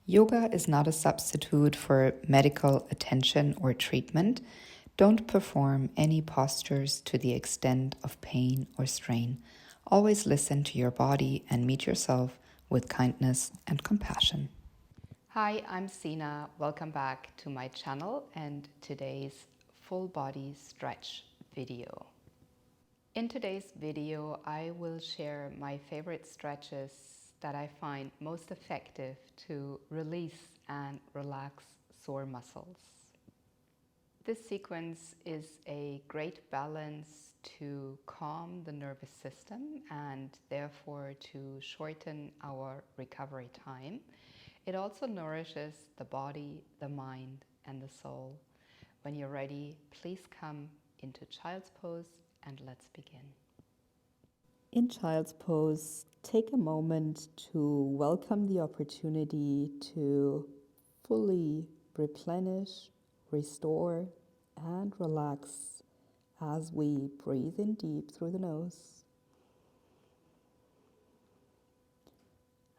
Yoga is not a substitute for medical attention or treatment. Don't perform any postures to the extent of pain or strain. Always listen to your body and meet yourself with kindness and compassion. Hi, I'm Sina. Welcome back to my channel and today's full body stretch video. In today's video, I will share my favorite stretches that I find most effective to release and relax sore muscles. This sequence is a great balance to calm the nervous system and therefore to shorten our recovery time. It also nourishes the body, the mind, and the soul. When you're ready, please come into child's pose and let's begin. In child's pose, take a moment to welcome the opportunity to fully replenish, restore, and relax as we breathe in deep through the nose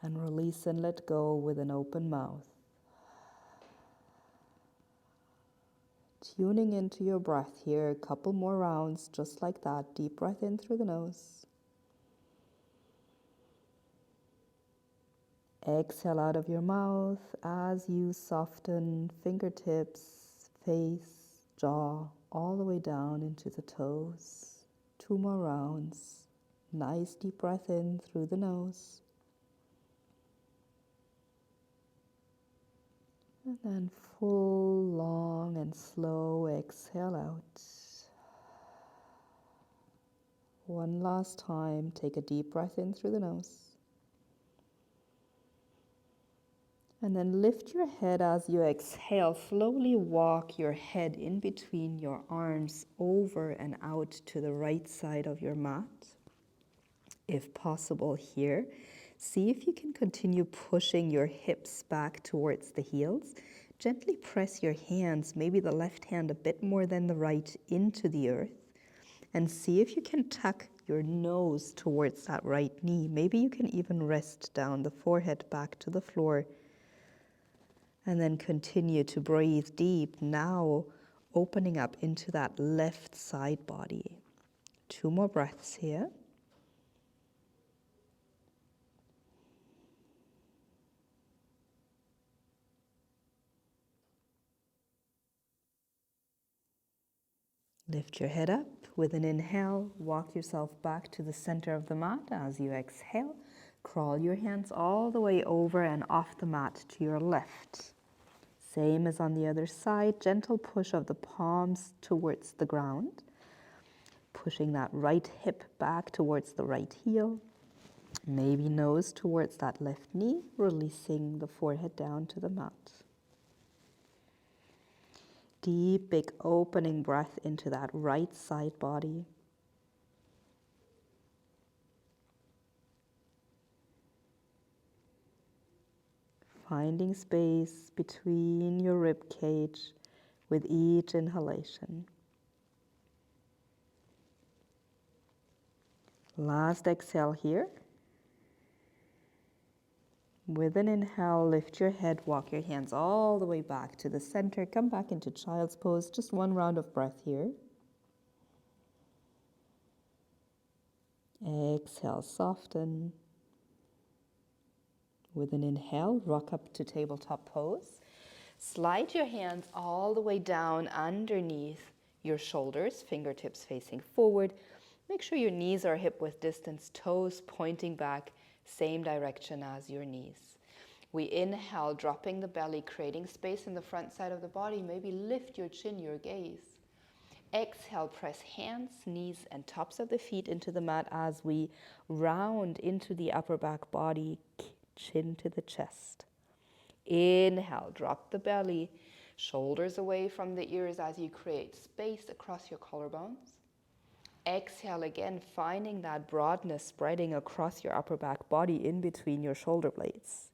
and release and let go with an open mouth. Tuning into your breath here, a couple more rounds just like that. Deep breath in through the nose. Exhale out of your mouth as you soften fingertips, face, jaw, all the way down into the toes. 2 more rounds. Nice deep breath in through the nose. And then full, long, and slow exhale out. One last time, take a deep breath in through the nose. And then lift your head as you exhale. Slowly walk your head in between your arms over and out to the right side of your mat. If possible here, see if you can continue pushing your hips back towards the heels. Gently press your hands, maybe the left hand a bit more than the right, into the earth. And see if you can tuck your nose towards that right knee. Maybe you can even rest down the forehead back to the floor. And then continue to breathe deep, now opening up into that left side body. 2 more breaths here. Lift your head up with an inhale. Walk yourself back to the center of the mat as you exhale. Crawl your hands all the way over and off the mat to your left. Same as on the other side, gentle push of the palms towards the ground. Pushing that right hip back towards the right heel. Maybe nose towards that left knee, releasing the forehead down to the mat. Deep, big opening breath into that right side body. Finding space between your rib cage with each inhalation. Last exhale here. With an inhale, lift your head, walk your hands all the way back to the center. Come back into child's pose. Just 1 round of breath here. Exhale, soften. With an inhale, rock up to tabletop pose. Slide your hands all the way down underneath your shoulders, fingertips facing forward. Make sure your knees are hip width distance, toes pointing back, same direction as your knees. We inhale, dropping the belly, creating space in the front side of the body. Maybe lift your chin, your gaze. Exhale, press hands, knees, and tops of the feet into the mat as we round into the upper back body, chin to the chest. Inhale, drop the belly, shoulders away from the ears as you create space across your collarbones. Exhale again, finding that broadness spreading across your upper back body in between your shoulder blades.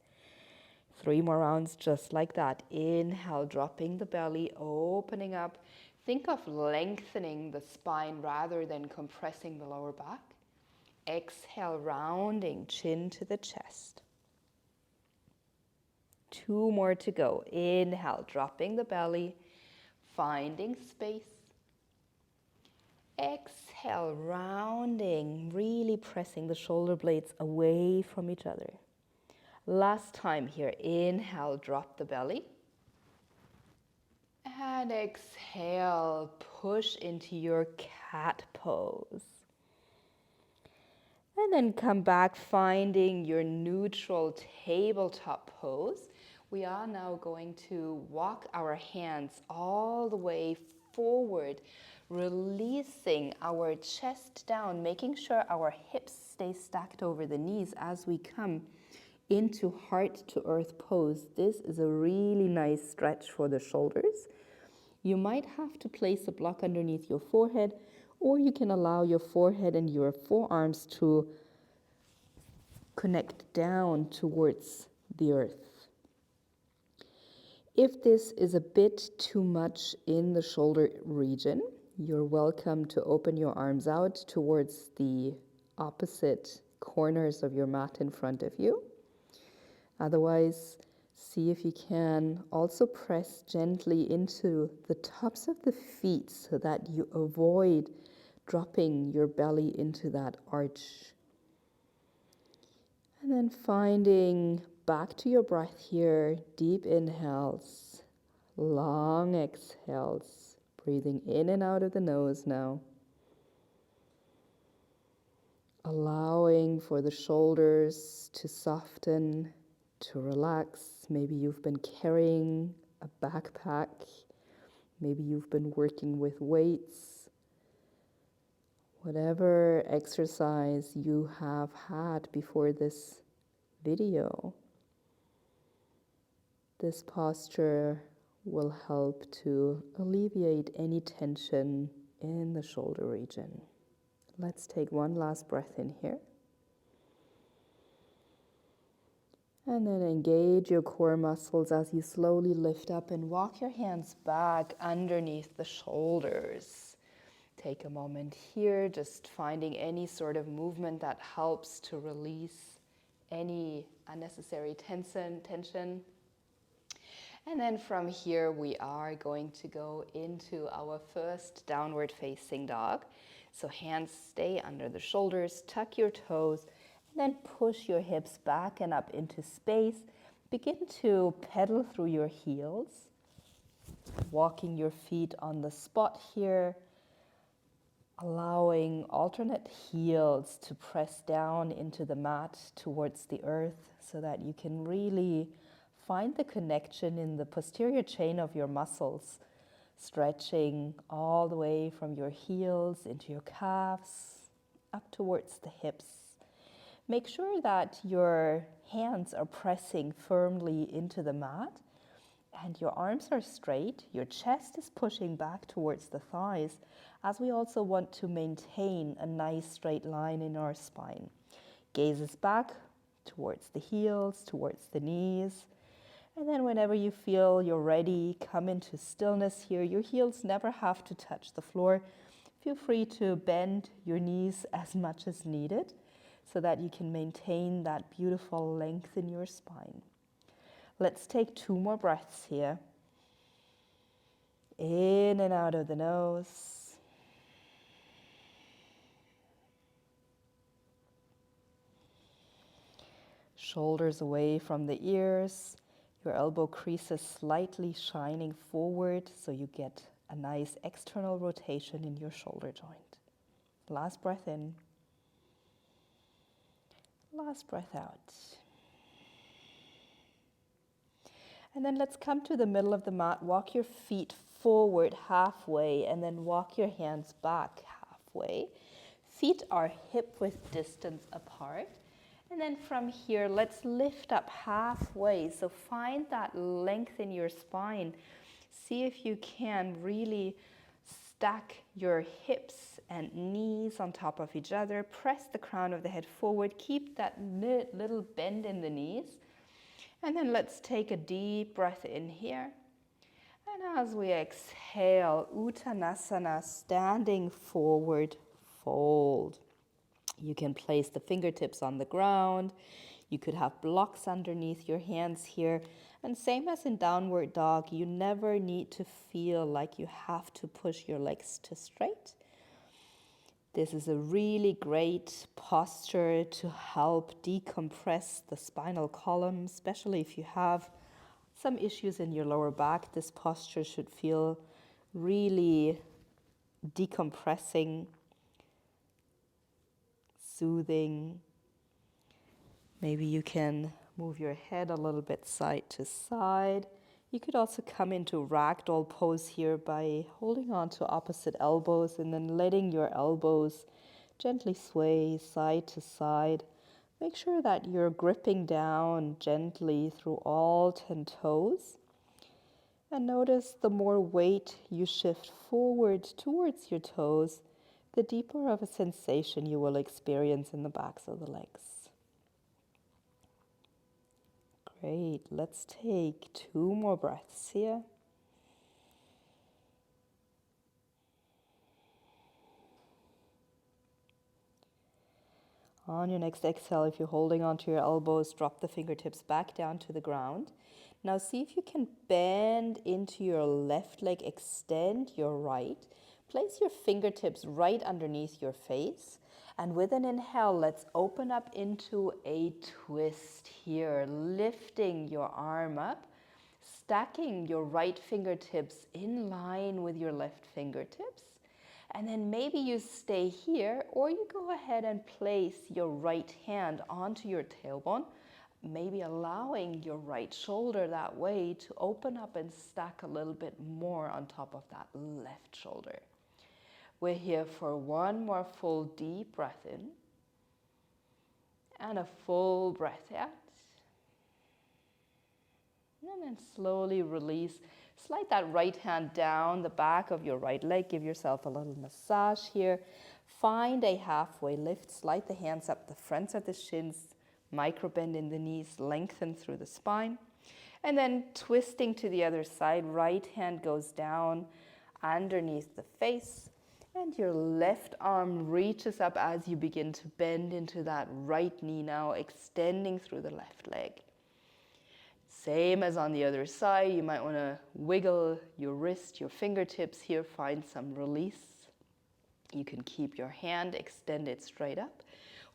3 more rounds just like that. Inhale, dropping the belly, opening up. Think of lengthening the spine rather than compressing the lower back. Exhale, rounding, chin to the chest. 2 more to go. Inhale, dropping the belly, finding space. Exhale, rounding, really pressing the shoulder blades away from each other. Last time here, inhale, drop the belly. And exhale, push into your cat pose. And then come back, finding your neutral tabletop pose. We are now going to walk our hands all the way forward, releasing our chest down, making sure our hips stay stacked over the knees as we come into heart to earth pose. This is a really nice stretch for the shoulders. You might have to place a block underneath your forehead, or you can allow your forehead and your forearms to connect down towards the earth. If this is a bit too much in the shoulder region, you're welcome to open your arms out towards the opposite corners of your mat in front of you. Otherwise, see if you can also press gently into the tops of the feet so that you avoid dropping your belly into that arch. And then finding back to your breath here, deep inhales, long exhales, breathing in and out of the nose now. Allowing for the shoulders to soften, to relax. Maybe you've been carrying a backpack. Maybe you've been working with weights. Whatever exercise you have had before this video, this posture will help to alleviate any tension in the shoulder region. Let's take one last breath in here. And then engage your core muscles as you slowly lift up and walk your hands back underneath the shoulders. Take a moment here, just finding any sort of movement that helps to release any unnecessary tension. And then from here, we are going to go into our first downward facing dog. So hands stay under the shoulders, tuck your toes, and then push your hips back and up into space. Begin to pedal through your heels, walking your feet on the spot here, allowing alternate heels to press down into the mat towards the earth so that you can really find the connection in the posterior chain of your muscles, stretching all the way from your heels into your calves, up towards the hips. Make sure that your hands are pressing firmly into the mat and your arms are straight. Your chest is pushing back towards the thighs, as we also want to maintain a nice straight line in our spine. Gaze is back towards the heels, towards the knees. And then whenever you feel you're ready, come into stillness here. Your heels never have to touch the floor. Feel free to bend your knees as much as needed so that you can maintain that beautiful length in your spine. Let's take 2 more breaths here. In and out of the nose. Shoulders away from the ears. Your elbow creases slightly shining forward so you get a nice external rotation in your shoulder joint. Last breath in. Last breath out. And then let's come to the middle of the mat. Walk your feet forward halfway and then walk your hands back halfway. Feet are hip-width distance apart. And then from here, let's lift up halfway. So find that length in your spine. See if you can really stack your hips and knees on top of each other. Press the crown of the head forward. Keep that little bend in the knees. And then let's take a deep breath in here. And as we exhale, Uttanasana, standing forward fold. You can place the fingertips on the ground. You could have blocks underneath your hands here. And same as in downward dog, you never need to feel like you have to push your legs to straight. This is a really great posture to help decompress the spinal column, especially if you have some issues in your lower back. This posture should feel really decompressing, soothing. Maybe you can move your head a little bit side to side. You could also come into ragdoll pose here by holding on to opposite elbows and then letting your elbows gently sway side to side. Make sure that you're gripping down gently through all 10 toes. And notice the more weight you shift forward towards your toes, the deeper of a sensation you will experience in the backs of the legs. Great, let's take 2 more breaths here. On your next exhale, if you're holding onto your elbows, drop the fingertips back down to the ground. Now see if you can bend into your left leg, extend your right. Place your fingertips right underneath your face. And with an inhale, let's open up into a twist here, lifting your arm up, stacking your right fingertips in line with your left fingertips. And then maybe you stay here, or you go ahead and place your right hand onto your tailbone, maybe allowing your right shoulder that way to open up and stack a little bit more on top of that left shoulder. We're here for 1 more full deep breath in and a full breath out. And then slowly release. Slide that right hand down the back of your right leg. Give yourself a little massage here. Find a halfway lift. Slide the hands up the fronts of the shins. Micro bend in the knees. Lengthen through the spine. And then twisting to the other side. Right hand goes down underneath the face. And your left arm reaches up as you begin to bend into that right knee now, extending through the left leg. Same as on the other side, you might want to wiggle your wrist, your fingertips here, find some release. You can keep your hand extended straight up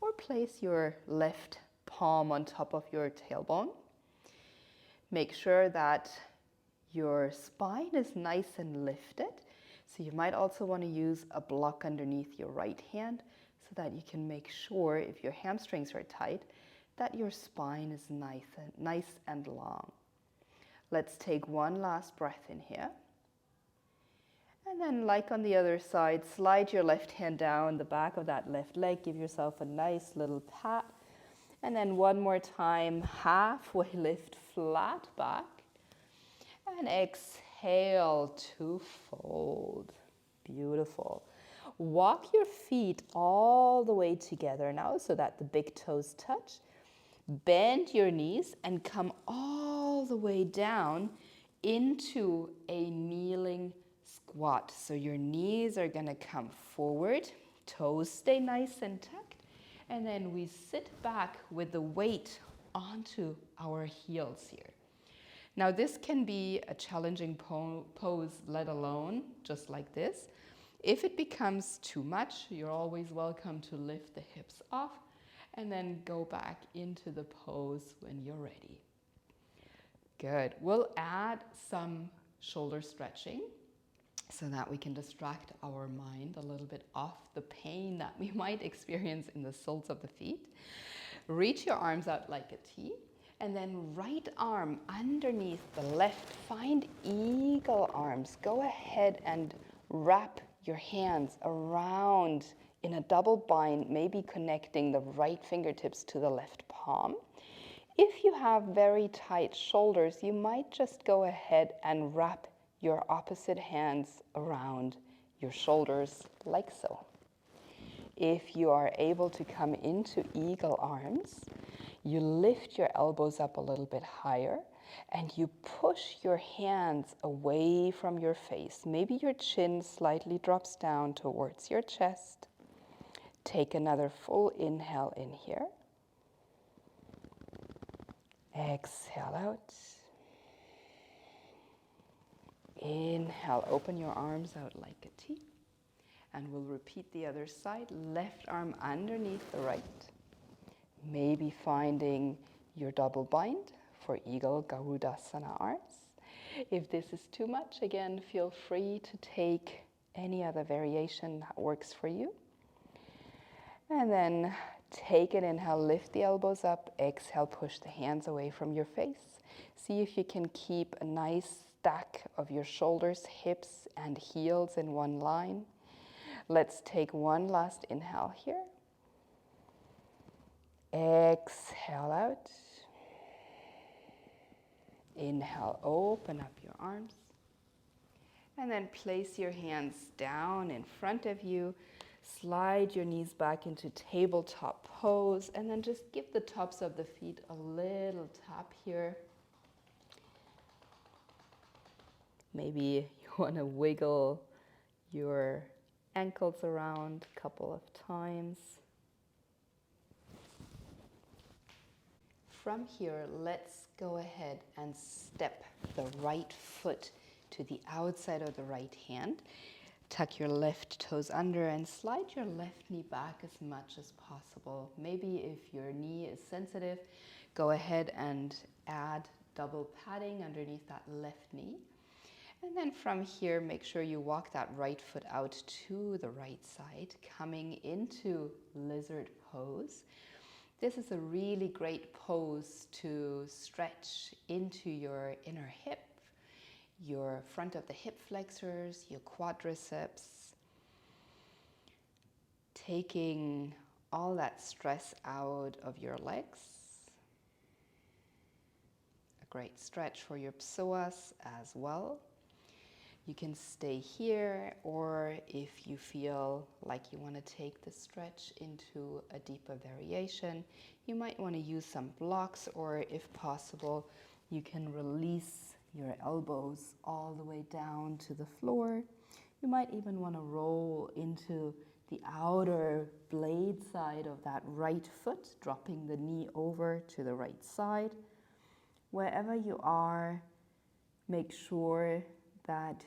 or place your left palm on top of your tailbone. Make sure that your spine is nice and lifted. So you might also want to use a block underneath your right hand so that you can make sure, if your hamstrings are tight, that your spine is nice and long. Let's take 1 last breath in here. And then, like on the other side, slide your left hand down the back of that left leg. Give yourself a nice little pat. And then 1 more time, halfway lift, flat back. And exhale to fold. Beautiful. Walk your feet all the way together now so that the big toes touch. Bend your knees and come all the way down into a kneeling squat. So your knees are going to come forward, toes stay nice and tucked, and then we sit back with the weight onto our heels here. Now this can be a challenging pose, let alone just like this. If it becomes too much, you're always welcome to lift the hips off and then go back into the pose when you're ready. Good. We'll add some shoulder stretching so that we can distract our mind a little bit off the pain that we might experience in the soles of the feet. Reach your arms out like a T, and then right arm underneath the left. Find eagle arms. Go ahead and wrap your hands around in a double bind, maybe connecting the right fingertips to the left palm. If you have very tight shoulders, you might just go ahead and wrap your opposite hands around your shoulders like so. If you are able to come into eagle arms, you lift your elbows up a little bit higher and you push your hands away from your face. Maybe your chin slightly drops down towards your chest. Take another full inhale in here. Exhale out. Inhale, open your arms out like a T. And we'll repeat the other side. Left arm underneath the right. Maybe finding your double bind for Eagle Garudasana arms. If this is too much, again, feel free to take any other variation that works for you. And then take an inhale, lift the elbows up. Exhale, push the hands away from your face. See if you can keep a nice stack of your shoulders, hips, and heels in one line. Let's take one last inhale here. Exhale out. Inhale, open up your arms. And then place your hands down in front of you. Slide your knees back into tabletop pose. And then just give the tops of the feet a little tap here. Maybe you want to wiggle your ankles around a couple of times. From here, let's go ahead and step the right foot to the outside of the right hand. Tuck your left toes under and slide your left knee back as much as possible. Maybe if your knee is sensitive, go ahead and add double padding underneath that left knee. And then from here, make sure you walk that right foot out to the right side, coming into lizard pose. This is a really great pose to stretch into your inner hip, your front of the hip flexors, your quadriceps, taking all that stress out of your legs. A great stretch for your psoas as well. You can stay here, or if you feel like you want to take the stretch into a deeper variation, you might want to use some blocks, or if possible, you can release your elbows all the way down to the floor. You might even want to roll into the outer blade side of that right foot, dropping the knee over to the right side. Wherever you are, make sure that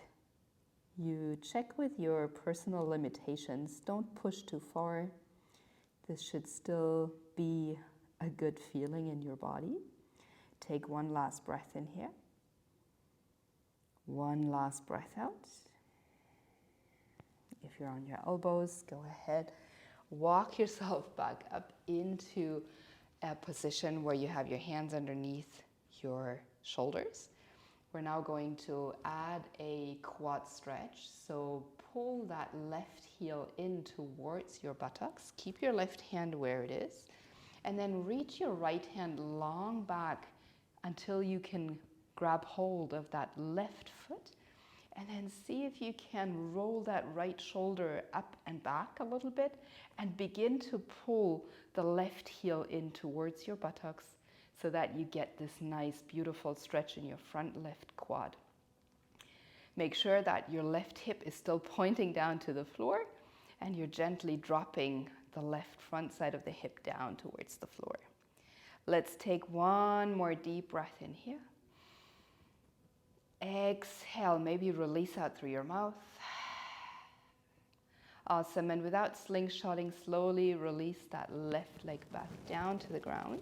you check with your personal limitations. Don't push too far. This should still be a good feeling in your body. Take one last breath in here. One last breath out. If you're on your elbows, go ahead. Walk yourself back up into a position where you have your hands underneath your shoulders. We're now going to add a quad stretch. So pull that left heel in towards your buttocks. Keep your left hand where it is. And then reach your right hand long back until you can grab hold of that left foot. And then see if you can roll that right shoulder up and back a little bit and begin to pull the left heel in towards your buttocks, so that you get this nice, beautiful stretch in your front left quad. Make sure that your left hip is still pointing down to the floor, and you're gently dropping the left front side of the hip down towards the floor. Let's take one more deep breath in here. Exhale, maybe release out through your mouth. Awesome, and without slingshotting, slowly release that left leg back down to the ground.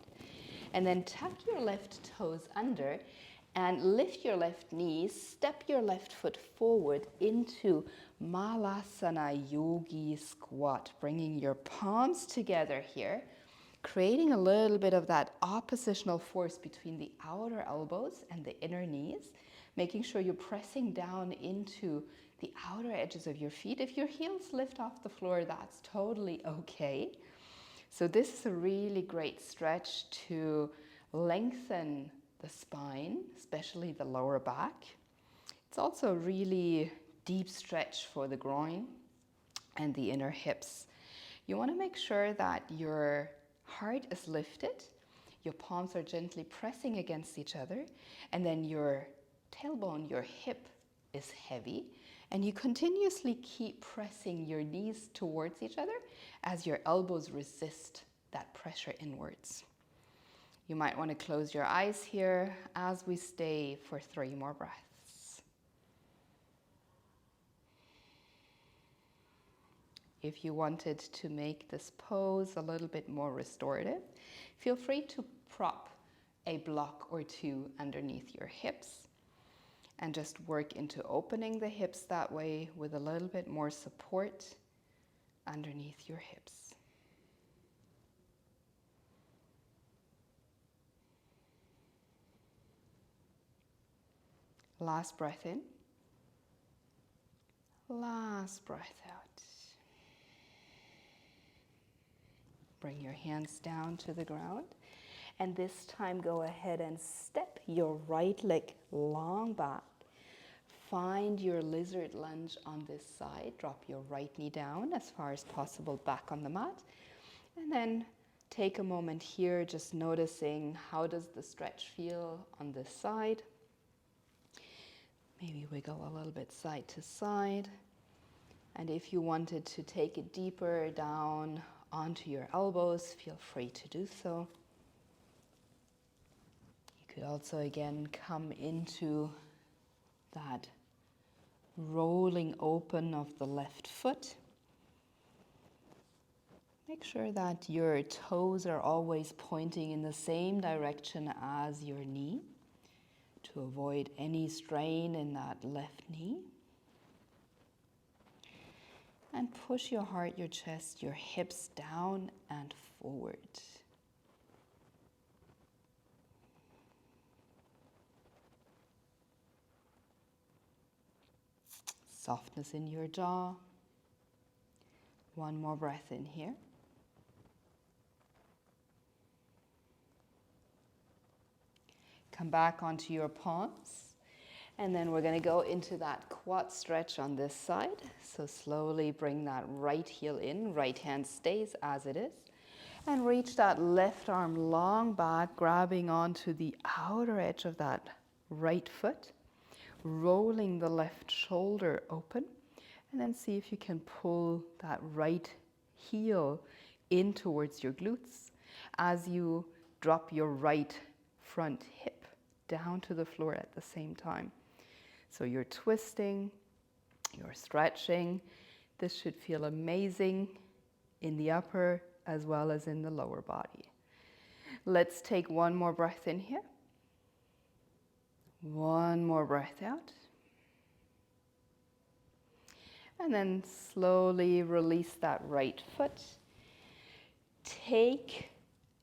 And then tuck your left toes under and lift your left knee, step your left foot forward into Malasana Yogi Squat, bringing your palms together here, creating a little bit of that oppositional force between the outer elbows and the inner knees, making sure you're pressing down into the outer edges of your feet. If your heels lift off the floor, that's totally okay. So this is a really great stretch to lengthen the spine, especially the lower back. It's also a really deep stretch for the groin and the inner hips. You want to make sure that your heart is lifted, your palms are gently pressing against each other, and then your tailbone, your hip is heavy, and you continuously keep pressing your knees towards each other as your elbows resist that pressure inwards. You might want to close your eyes here as we stay for 3 more breaths. If you wanted to make this pose a little bit more restorative, feel free to prop a block or two underneath your hips and just work into opening the hips that way with a little bit more support underneath your hips. Last breath in. Last breath out. Bring your hands down to the ground. And this time go ahead and step your right leg long back. Find your lizard lunge on this side. Drop your right knee down as far as possible back on the mat. And then take a moment here just noticing how does the stretch feel on this side. Maybe wiggle a little bit side to side. And if you wanted to take it deeper down onto your elbows, feel free to do so. You could also again come into that rolling open of the left foot. Make sure that your toes are always pointing in the same direction as your knee to avoid any strain in that left knee. And push your heart, your chest, your hips down and forward. Softness in your jaw. One more breath in here. Come back onto your palms. And then we're going to go into that quad stretch on this side. So slowly bring that right heel in. Right hand stays as it is. And reach that left arm long back, grabbing onto the outer edge of that right foot. Rolling the left shoulder open, and then see if you can pull that right heel in towards your glutes as you drop your right front hip down to the floor at the same time. So you're twisting, you're stretching. This should feel amazing in the upper as well as in the lower body. Let's take one more breath in here. One more breath out. And then slowly release that right foot. Take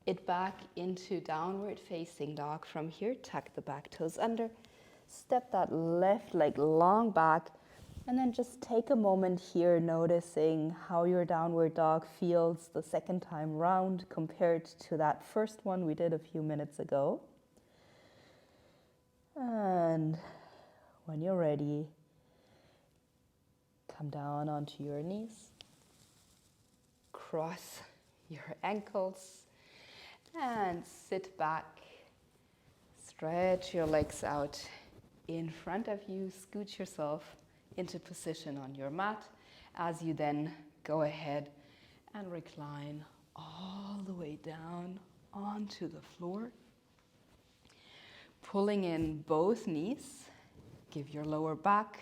it back into downward facing dog from here. Tuck the back toes under. Step that left leg long back. And then just take a moment here noticing how your downward dog feels the second time round compared to that first one we did a few minutes ago. And when you're ready, come down onto your knees, cross your ankles, and sit back. Stretch your legs out in front of you, scoot yourself into position on your mat as you then go ahead and recline all the way down onto the floor. Pulling in both knees, give your lower back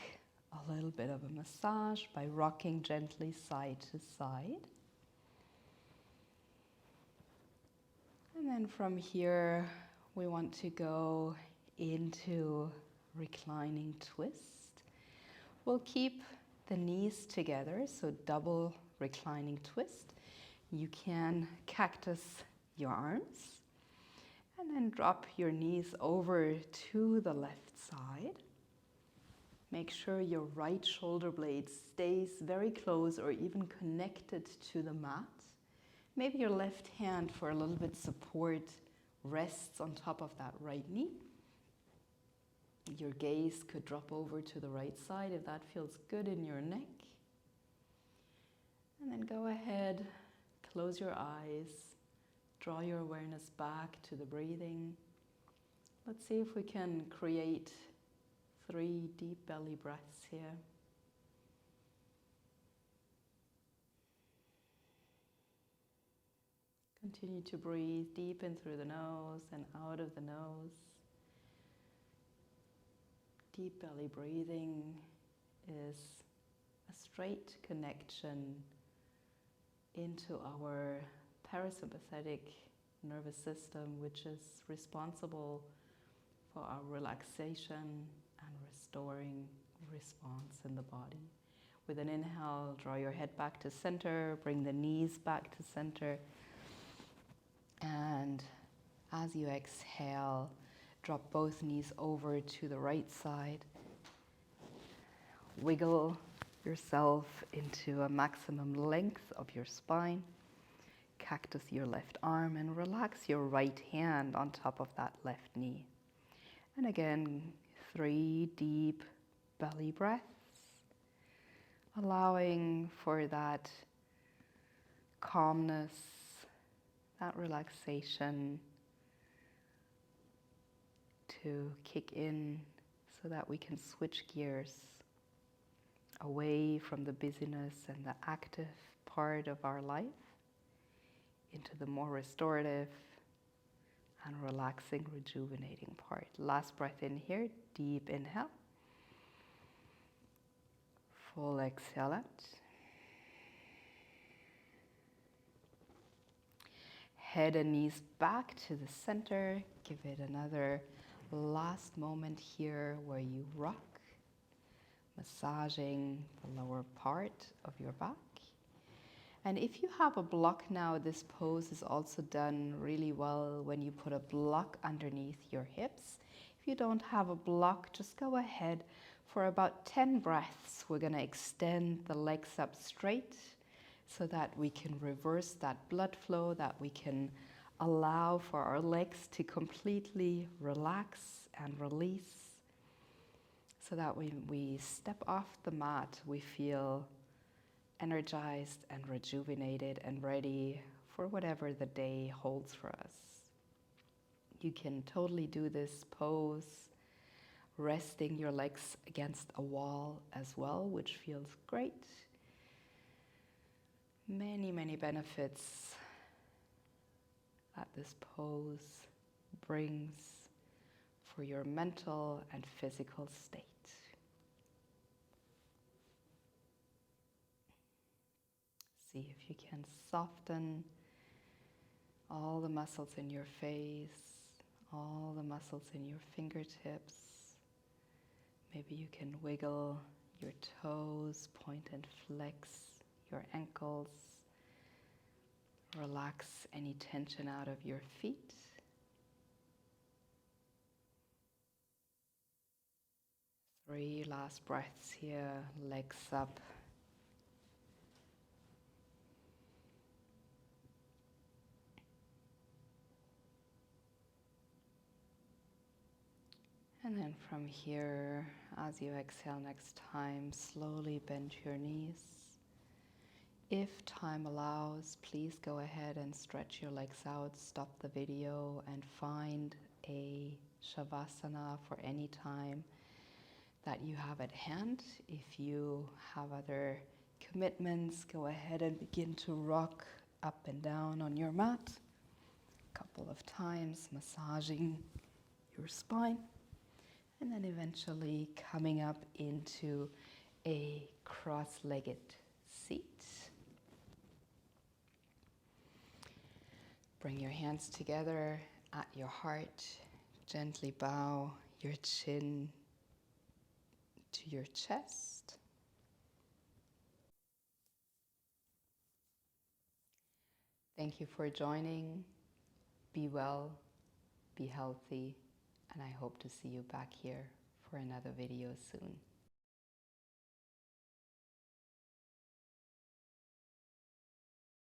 a little bit of a massage by rocking gently side to side. And then from here, we want to go into reclining twist. We'll keep the knees together, so double reclining twist. You can cactus your arms. And then drop your knees over to the left side. Make sure your right shoulder blade stays very close or even connected to the mat. Maybe your left hand for a little bit support rests on top of that right knee. Your gaze could drop over to the right side if that feels good in your neck. And then go ahead, close your eyes. Draw your awareness back to the breathing. Let's see if we can create 3 deep belly breaths here. Continue to breathe deep in through the nose and out of the nose. Deep belly breathing is a straight connection into our parasympathetic nervous system, which is responsible for our relaxation and restoring response in the body. With an inhale, draw your head back to center, bring the knees back to center. And as you exhale, drop both knees over to the right side. Wiggle yourself into a maximum length of your spine. Cactus your left arm and relax your right hand on top of that left knee. And again, 3 deep belly breaths, allowing for that calmness, that relaxation to kick in so that we can switch gears away from the busyness and the active part of our life into the more restorative and relaxing, rejuvenating part. Last breath in here, deep inhale. Full exhale out. Head and knees back to the center. Give it another last moment here where you rock, massaging the lower part of your back. And if you have a block now, this pose is also done really well when you put a block underneath your hips. If you don't have a block, just go ahead for about 10 breaths. We're going to extend the legs up straight so that we can reverse that blood flow, that we can allow for our legs to completely relax and release, so that when we step off the mat, we feel energized and rejuvenated and ready for whatever the day holds for us. You can totally do this pose resting your legs against a wall as well, which feels great. Many, many benefits that this pose brings for your mental and physical state. See if you can soften all the muscles in your face, all the muscles in your fingertips. Maybe you can wiggle your toes, point and flex your ankles. Relax any tension out of your feet. Three last breaths here, legs up. And then from here, as you exhale next time, slowly bend your knees. If time allows, please go ahead and stretch your legs out, stop the video, and find a shavasana for any time that you have at hand. If you have other commitments, go ahead and begin to rock up and down on your mat a couple of times, massaging your spine, and then eventually coming up into a cross-legged seat. Bring your hands together at your heart. Gently bow your chin to your chest. Thank you for joining. Be well, be healthy, and I hope to see you back here for another video soon.